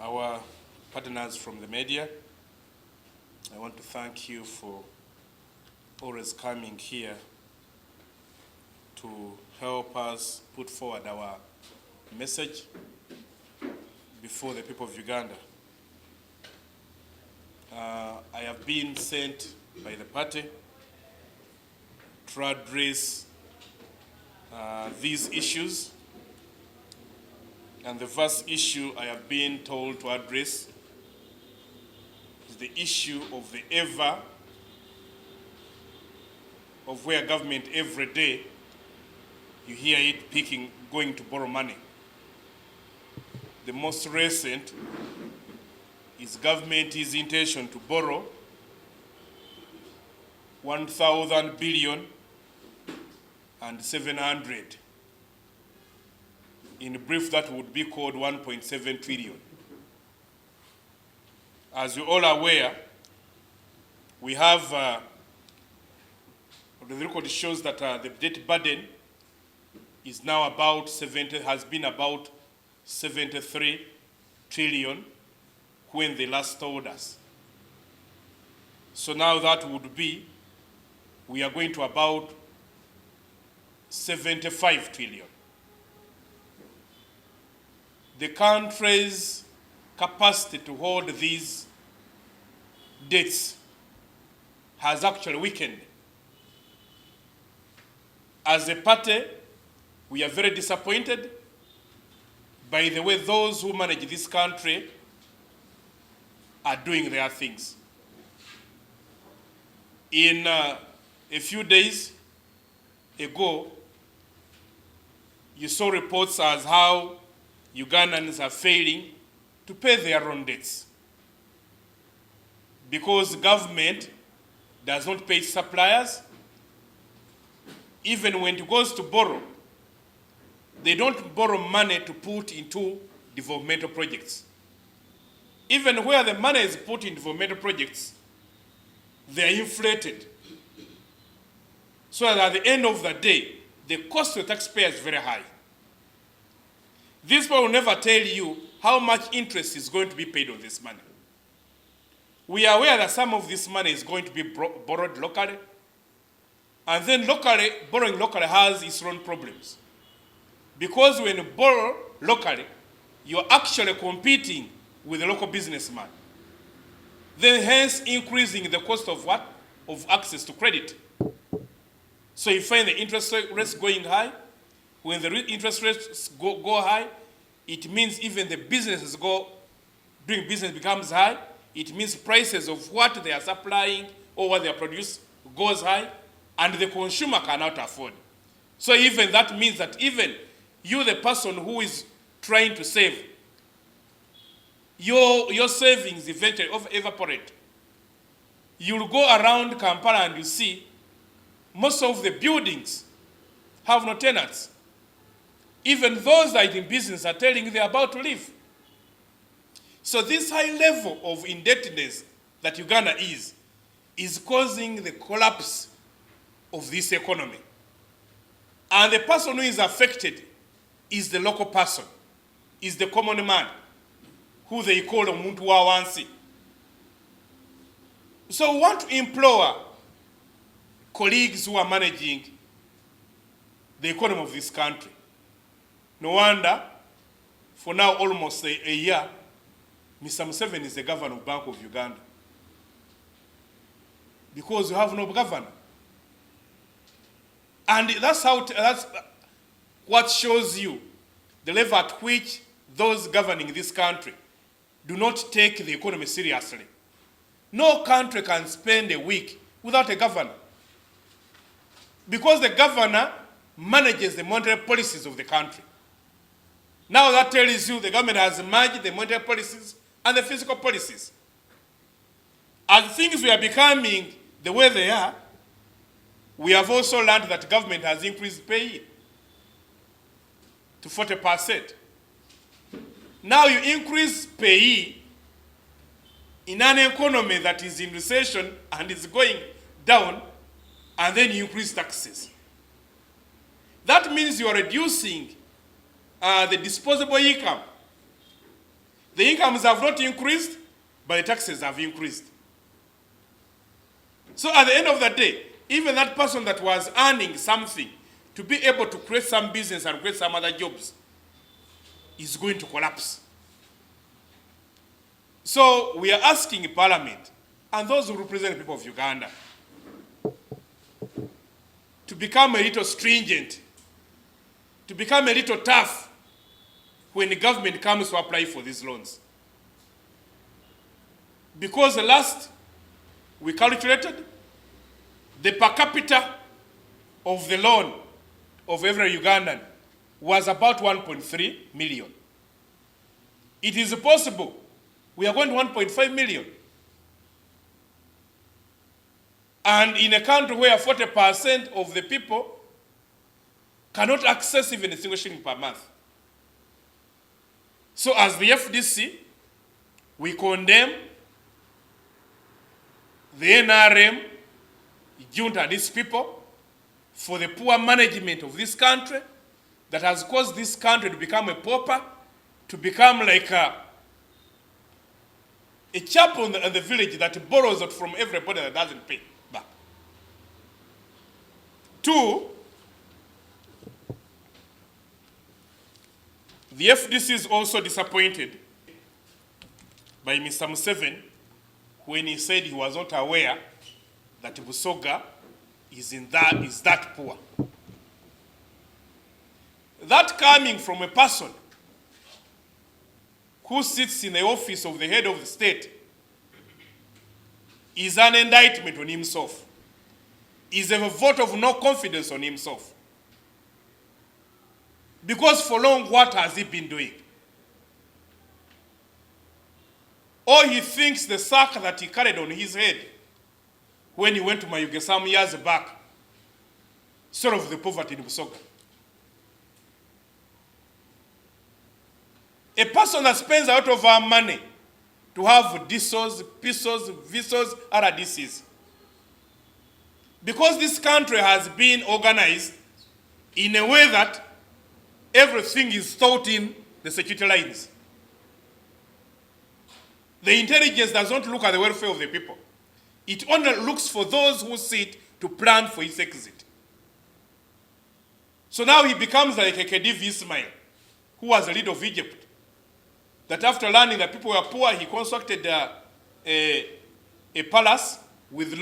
our partners from the media, I want to thank you for always coming here to help us put forward our message before the people of Uganda. I have been sent by the party to address these issues. And the first issue I have been told to address is the issue of the of where government every day you hear it going to borrow money. The most recent is government's intention to borrow 1,000 billion and 700. In brief, that would be called 1.7 trillion. As you're all aware, we have, the record shows that the debt burden is now has been about 73 trillion when they last told us. So now that would be, we are going to about 75 trillion. The country's capacity to hold these debts has actually weakened. As a party, we are very disappointed by the way those who manage this country are doing their things. In a few days ago, you saw reports as how Ugandans are failing to pay their own debts because government does not pay suppliers. Even when it goes to borrow, they don't borrow money to put into developmental projects. Even where the money is put in developmental projects, they are inflated. So that at the end of the day, the cost to the taxpayer is very high. These people will never tell you how much interest is going to be paid on this money. We are aware that some of this money is going to be borrowed locally, and then borrowing locally has its own problems. Because when you borrow locally, you're actually competing with the local businessman. Then hence increasing the cost of what? Of access to credit. So you find the interest rates going high. When the interest rates go high, it means even the businesses doing business becomes high. It means prices of what they are supplying or what they are producing goes high, and the consumer cannot afford. So even that means that even you, the person who is trying to save, your savings eventually evaporate. You'll go around Kampala and you see most of the buildings have no tenants. Even those that are in business are telling you they're about to leave. So this high level of indebtedness that Uganda is causing the collapse of this economy. And the person who is affected is the local person, is the common man, who they call Omuntu wa wansi. So we want to implore colleagues who are managing the economy of this country. No wonder, for now almost a year, Mr. Museveni is the governor of Bank of Uganda. Because you have no governor. And that's what shows you the level at which those governing this country do not take the economy seriously. No country can spend a week without a governor. Because the governor manages the monetary policies of the country. Now that tells you the government has merged the monetary policies and the fiscal policies. As things were becoming the way they are, we have also learned that government has increased pay to 40%. Now you increase pay in an economy that is in recession and is going down, and then you increase taxes. That means you are reducing the disposable income. The incomes have not increased, but the taxes have increased. So at the end of the day, even that person that was earning something to be able to create some business and create some other jobs is going to collapse. So we are asking Parliament and those who represent the people of Uganda to become a little stringent, to become a little tough when the government comes to apply for these loans. Because the last we calculated, the per capita of the loan of every Ugandan was about 1.3 million. It is possible we are going to 1.5 million. And in a country where 40% of the people cannot access even a single shilling per month. So as the FDC, we condemn the NRM, junta, these people, for the poor management of this country that has caused this country to become a pauper, to become like a chap in the village that borrows it from everybody that doesn't pay back. Two, the FDC is also disappointed by Mr. Museveni when he said he was not aware that Busoga is that poor. That coming from a person who sits in the office of the head of the state is an indictment on himself, is a vote of no confidence on himself. Because for long, what has he been doing? Or he thinks the sack that he carried on his head when he went to Mayuge some years back solved the poverty in Busoga. A person that spends a lot of our money to have DSOs, PISOs, VISOs, RDCs. Because this country has been organized in a way that everything is thought in the security lines. The intelligence does not look at the welfare of the people. It only looks for those who sit to plan for its exit. So now he becomes like a Khedive Ismail, who was the leader of Egypt. That after learning that people were poor, he constructed a palace with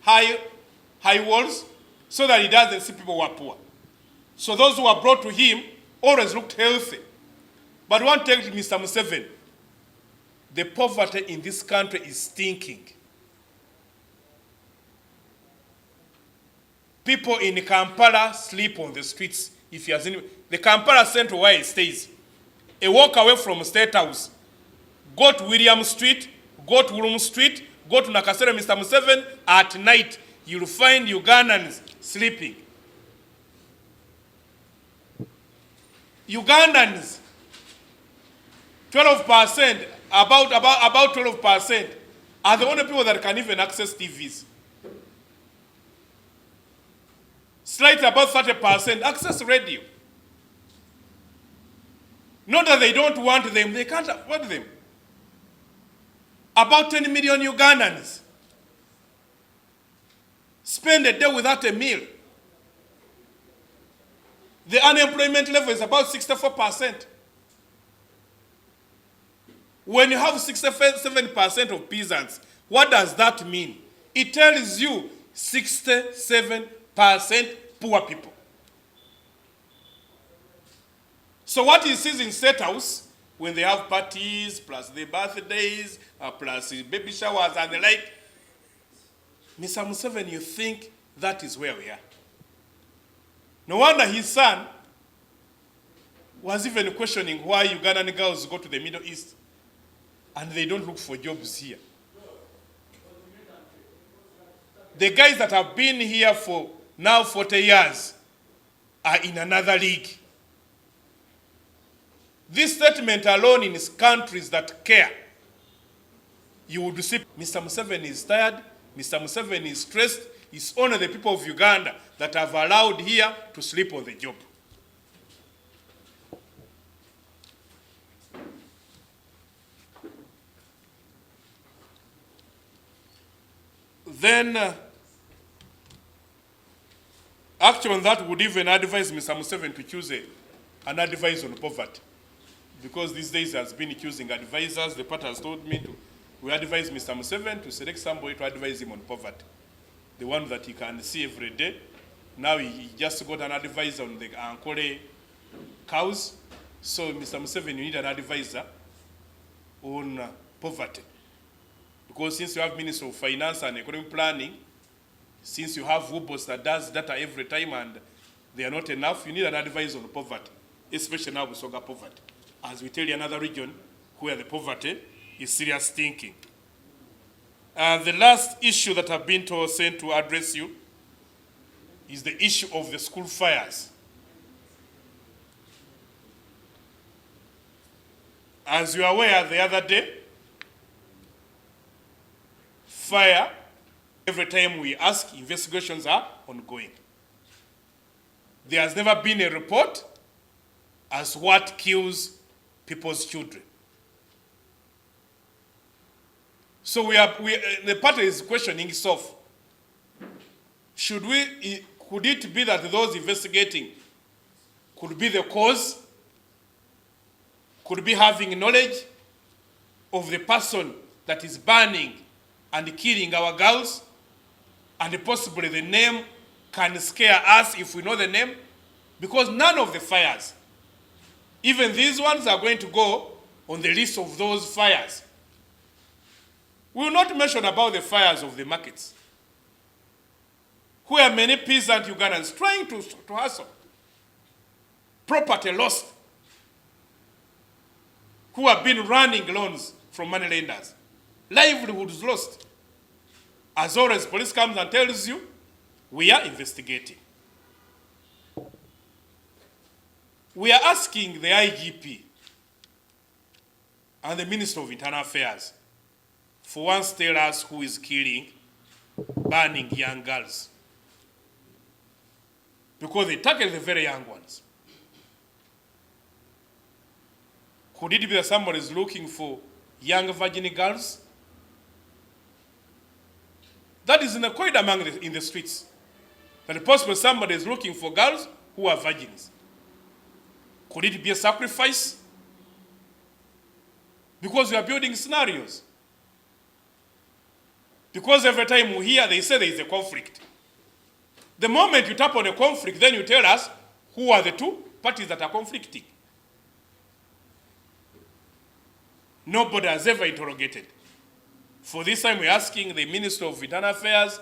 high walls so that he doesn't see people who are poor. So those who are brought to him always looked healthy. But one thing, Mr. Museveni, the poverty in this country is stinking. People in Kampala sleep on the streets. If you have seen the Kampala Central where he stays, a walk away from State House, go to William Street, go to Urum Street, go to Nakasero, Mr. Museveni, at night, you'll find Ugandans sleeping. Ugandans, 12%, about 12%, are the only people that can even access TVs. Slightly about 30% access radio. Not that they don't want them, they can't afford them. About 10 million Ugandans spend a day without a meal. The unemployment level is about 64%. When you have 67% of peasants, what does that mean? It tells you 67% poor people. So what he sees in State House, when they have parties, plus the birthdays, plus baby showers and the like, Mr. Museveni, you think that is where we are. No wonder his son was even questioning why Ugandan girls go to the Middle East and they don't look for jobs here. The guys that have been here for now 40 years are in another league. This statement alone in countries that care, you would see Mr. Museveni is tired, Mr. Museveni is stressed. It's only the people of Uganda that have allowed here to sleep on the job. Then, actually on that would even advise Mr. Museveni to choose an advisor on poverty. Because these days he has been choosing advisors. The party has told me we advise Mr. Museveni to select somebody to advise him on poverty. The one that he can see every day. Now he just got an advisor on the Ankole cows. So Mr. Museveni, you need an advisor on poverty. Because since you have Minister of Finance and Economic Planning, since you have WUBOS that does data every time and they are not enough, you need an advisor on poverty, especially now Busoga poverty. As we tell you, another region where the poverty is serious thinking. The last issue that I've been sent to address you is the issue of the school fires. As you are aware, the other day, fire, every time we ask, investigations are ongoing. There has never been a report as what kills people's children. So the party is questioning itself. Could it be that those investigating could be the cause, could be having knowledge of the person that is burning and killing our girls, and possibly the name can scare us if we know the name? Because none of the fires, even these ones, are going to go on the list of those fires. We will not mention about the fires of the markets, where many peasant Ugandans trying to hustle, property lost, who have been running loans from money lenders, livelihoods lost. As always, police comes and tells you, we are investigating. We are asking the IGP and the Minister of Internal Affairs for once tell us who is killing, burning young girls. Because they target the very young ones. Could it be that somebody is looking for young virgin girls? That is in a quite among in the streets. That possibly somebody is looking for girls who are virgins. Could it be a sacrifice? Because we are building scenarios. Because every time we hear, they say there is a conflict. The moment you tap on a conflict, then you tell us who are the two parties that are conflicting. Nobody has ever interrogated. For this time, we're asking the Minister of Internal Affairs,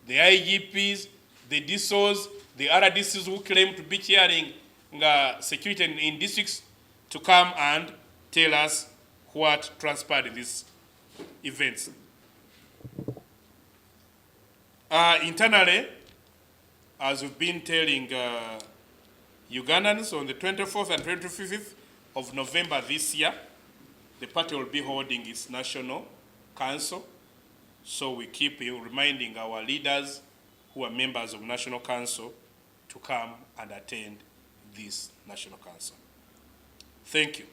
the IGPs, the DSOs, the RDCs who claim to be chairing security in districts to come and tell us what transpired in these events. Internally, as we've been telling Ugandans, on the 24th and 25th of November this year, the party will be holding its national council. So we keep reminding our leaders who are members of National Council to come and attend this National Council. Thank you.